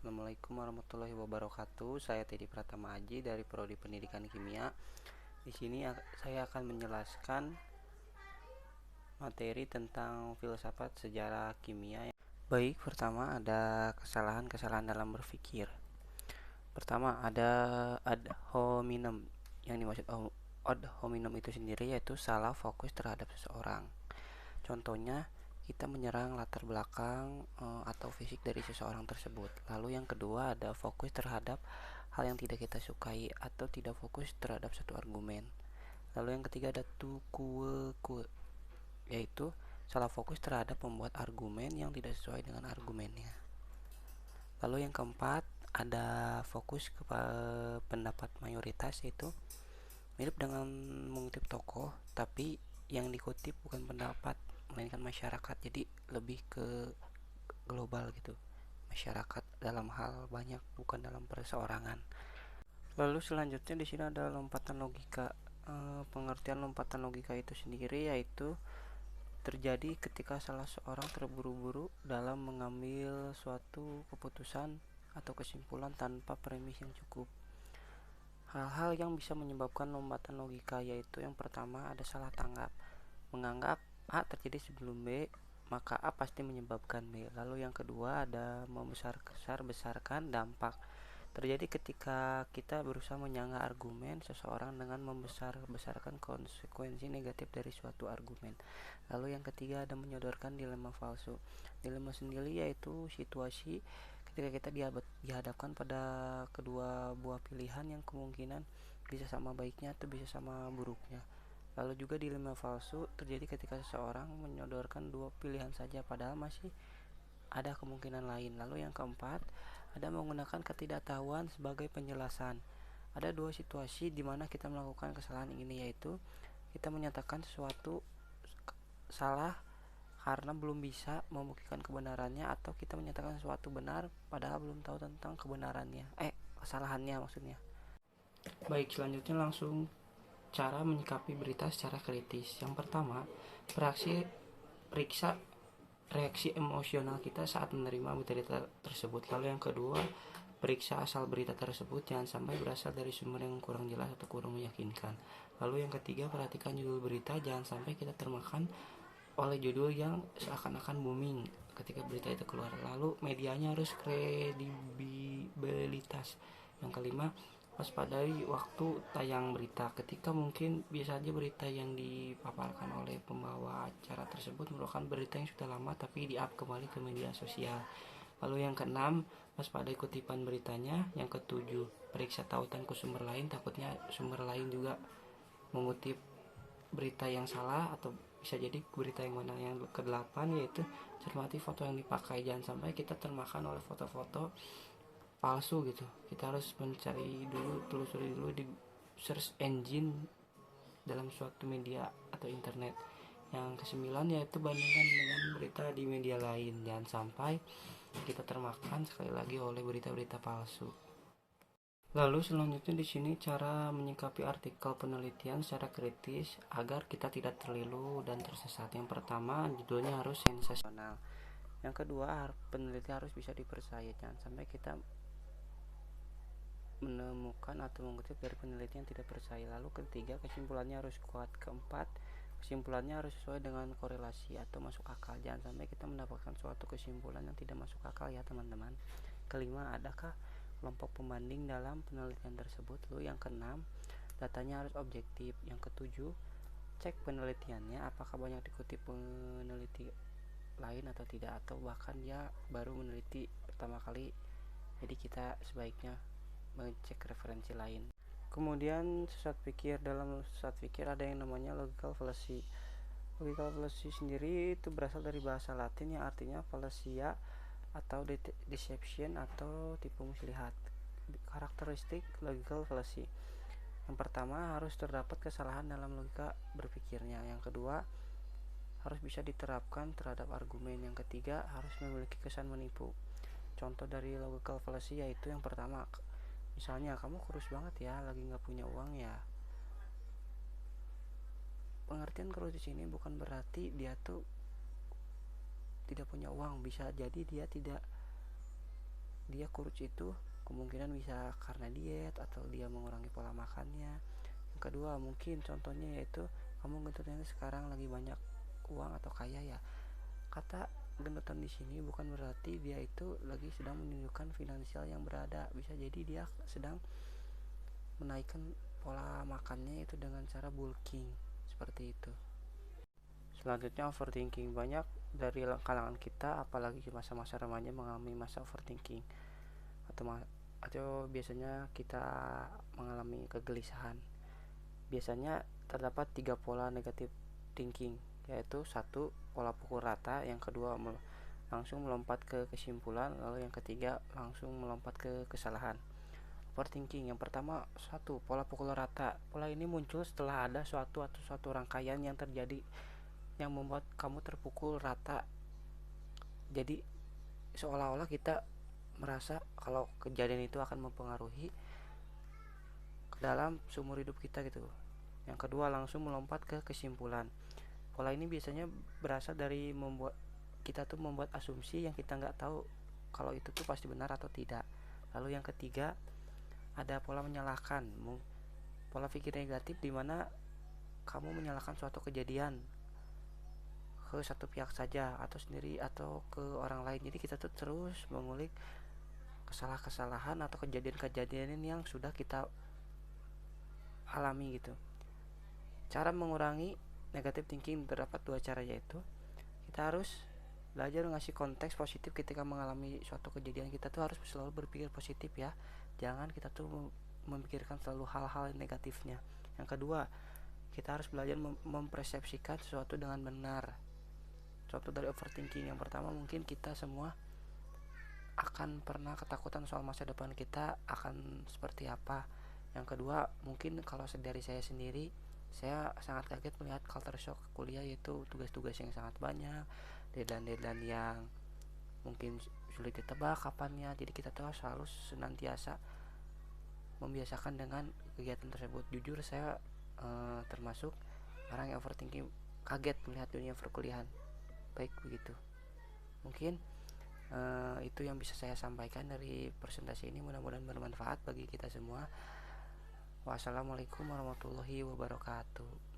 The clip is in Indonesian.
Assalamualaikum warahmatullahi wabarakatuh. Saya Teddy Pratama Aji dari Prodi Pendidikan Kimia. Di sini saya akan menjelaskan materi tentang filsafat sejarah kimia. Baik, pertama ada kesalahan-kesalahan dalam berpikir. Pertama ada ad hominem. Yang dimaksud ad hominem itu sendiri yaitu salah fokus terhadap seseorang. Contohnya, kita menyerang latar belakang atau fisik dari seseorang tersebut. Lalu yang kedua ada fokus terhadap hal yang tidak kita sukai atau tidak fokus terhadap satu argumen. Lalu yang ketiga ada tukue, yaitu salah fokus terhadap membuat argumen yang tidak sesuai dengan argumennya. Lalu yang keempat ada fokus kepada pendapat mayoritas, yaitu mirip dengan mengutip tokoh tapi yang dikutip bukan pendapat melainkan masyarakat, jadi lebih ke global gitu, masyarakat dalam hal banyak bukan dalam perseorangan. Lalu selanjutnya di sini ada lompatan logika. Pengertian lompatan logika itu sendiri yaitu terjadi ketika salah seorang terburu-buru dalam mengambil suatu keputusan atau kesimpulan tanpa premis yang cukup. Hal-hal yang bisa menyebabkan lompatan logika yaitu yang pertama ada salah tanggap, menganggap A terjadi sebelum B, maka A pasti menyebabkan B. Lalu yang kedua ada membesar-besarkan dampak. Terjadi ketika kita berusaha menyangga argumen seseorang dengan membesar-besarkan konsekuensi negatif dari suatu argumen. Lalu yang ketiga ada menyodorkan dilema palsu. Dilema sendiri yaitu situasi ketika kita dihadapkan pada kedua buah pilihan yang kemungkinan bisa sama baiknya atau bisa sama buruknya. Lalu juga dilema palsu terjadi ketika seseorang menyodorkan dua pilihan saja padahal masih ada kemungkinan lain. Lalu yang keempat ada menggunakan ketidaktahuan sebagai penjelasan. Ada dua situasi di mana kita melakukan kesalahan ini, yaitu kita menyatakan sesuatu salah karena belum bisa membuktikan kebenarannya, atau kita menyatakan sesuatu benar padahal belum tahu tentang kebenarannya, kesalahannya maksudnya. Baik, selanjutnya langsung cara menyikapi berita secara kritis. Yang pertama, periksa reaksi emosional kita saat menerima berita tersebut. Lalu yang kedua, periksa asal berita tersebut, jangan sampai berasal dari sumber yang kurang jelas atau kurang meyakinkan. Lalu yang ketiga, perhatikan judul berita, jangan sampai kita termakan oleh judul yang seakan-akan booming ketika berita itu keluar. Lalu medianya harus kredibilitas. Yang kelima, waspadai waktu tayang berita, ketika mungkin bisa saja berita yang dipaparkan oleh pembawa acara tersebut merupakan berita yang sudah lama tapi di-up kembali ke media sosial. Lalu yang keenam, waspadai kutipan beritanya. Yang ketujuh, periksa tautan ke sumber lain, takutnya sumber lain juga mengutip berita yang salah atau bisa jadi berita yang mana. Yang ke-8 yaitu cermati foto yang dipakai, jangan sampai kita termakan oleh foto-foto palsu gitu. Kita harus mencari dulu, telusuri dulu di search engine dalam suatu media atau internet. Yang ke-9 yaitu bandingkan dengan berita di media lain, jangan sampai kita termakan sekali lagi oleh berita-berita palsu. Lalu selanjutnya di sini cara menyikapi artikel penelitian secara kritis agar kita tidak terlelu dan tersesat. Yang pertama, judulnya harus sensasional. Yang kedua, peneliti harus bisa dipercaya. Jangan sampai kita menemukan atau mengutip dari penelitian yang tidak percaya. Lalu ketiga, kesimpulannya harus kuat. Keempat, kesimpulannya harus sesuai dengan korelasi atau masuk akal. Jangan sampai kita mendapatkan suatu kesimpulan yang tidak masuk akal ya teman-teman. Kelima, adakah kelompok pembanding dalam penelitian tersebut. Lalu yang keenam, datanya harus objektif. Yang ketujuh, cek penelitiannya apakah banyak dikutip peneliti lain atau tidak, atau bahkan dia baru meneliti pertama kali, jadi kita sebaiknya mengecek referensi lain. Kemudian sesat pikir. Dalam sesat pikir ada yang namanya logical fallacy. Logical fallacy sendiri itu berasal dari bahasa Latin yang artinya fallacia atau deception atau tipu muslihat. Karakteristik logical fallacy: yang pertama, harus terdapat kesalahan dalam logika berpikirnya. Yang kedua, harus bisa diterapkan terhadap argumen. Yang ketiga, harus memiliki kesan menipu. Contoh dari logical fallacy yaitu yang pertama, misalnya, kamu kurus banget ya, lagi gak punya uang ya. Pengertian kurus di sini bukan berarti dia tuh tidak punya uang, bisa jadi dia tidak dia kurus itu kemungkinan bisa karena diet atau dia mengurangi pola makannya. Yang kedua mungkin contohnya yaitu kamu gendutannya sekarang lagi banyak uang atau kaya ya. Kata gendutan di sini bukan berarti dia itu lagi sedang menunjukkan finansial yang berada. Bisa jadi dia sedang menaikkan pola makannya itu dengan cara bulking seperti itu. Selanjutnya overthinking. Banyak dari kalangan kita apalagi di masa-masa remaja mengalami masa overthinking atau biasanya kita mengalami kegelisahan. Biasanya terdapat 3 pola negatif thinking, yaitu satu pola pukul rata, yang kedua langsung melompat ke kesimpulan, lalu yang ketiga langsung melompat ke kesalahan. Overthinking yang pertama, satu pola pukul rata. Pola ini muncul setelah ada suatu rangkaian yang terjadi yang membuat kamu terpukul rata. Jadi seolah-olah kita merasa kalau kejadian itu akan mempengaruhi ke dalam seumur hidup kita gitu. Yang kedua langsung melompat ke kesimpulan. Pola ini biasanya berasal dari kita tuh membuat asumsi yang kita nggak tahu kalau itu tuh pasti benar atau tidak. Lalu yang ketiga ada pola menyalahkan. Pola pikir negatif di mana kamu menyalahkan suatu kejadian ke satu pihak saja atau sendiri atau ke orang lain. Jadi kita tuh terus mengulik kesalahan atau kejadian-kejadian yang sudah kita alami gitu. Cara mengurangi negative thinking terdapat 2 cara, yaitu kita harus belajar ngasih konteks positif ketika mengalami suatu kejadian. Kita tuh harus selalu berpikir positif ya. Jangan kita tuh memikirkan selalu hal-hal negatifnya. Yang kedua, kita harus belajar mempersepsikan sesuatu dengan benar. Contoh dari overthinking yang pertama, mungkin kita semua akan pernah ketakutan soal masa depan kita akan seperti apa. Yang kedua, mungkin kalau dari saya sendiri, saya sangat kaget melihat culture shock kuliah, yaitu tugas-tugas yang sangat banyak, deadline yang mungkin sulit ditebak kapannya. Jadi kita tuh selalu senantiasa membiasakan dengan kegiatan tersebut. Jujur saya termasuk orang yang overthinking, kaget melihat dunia perkuliahan. Baik begitu. Mungkin itu yang bisa saya sampaikan dari presentasi ini. Mudah-mudahan bermanfaat bagi kita semua. Wassalamualaikum warahmatullahi wabarakatuh.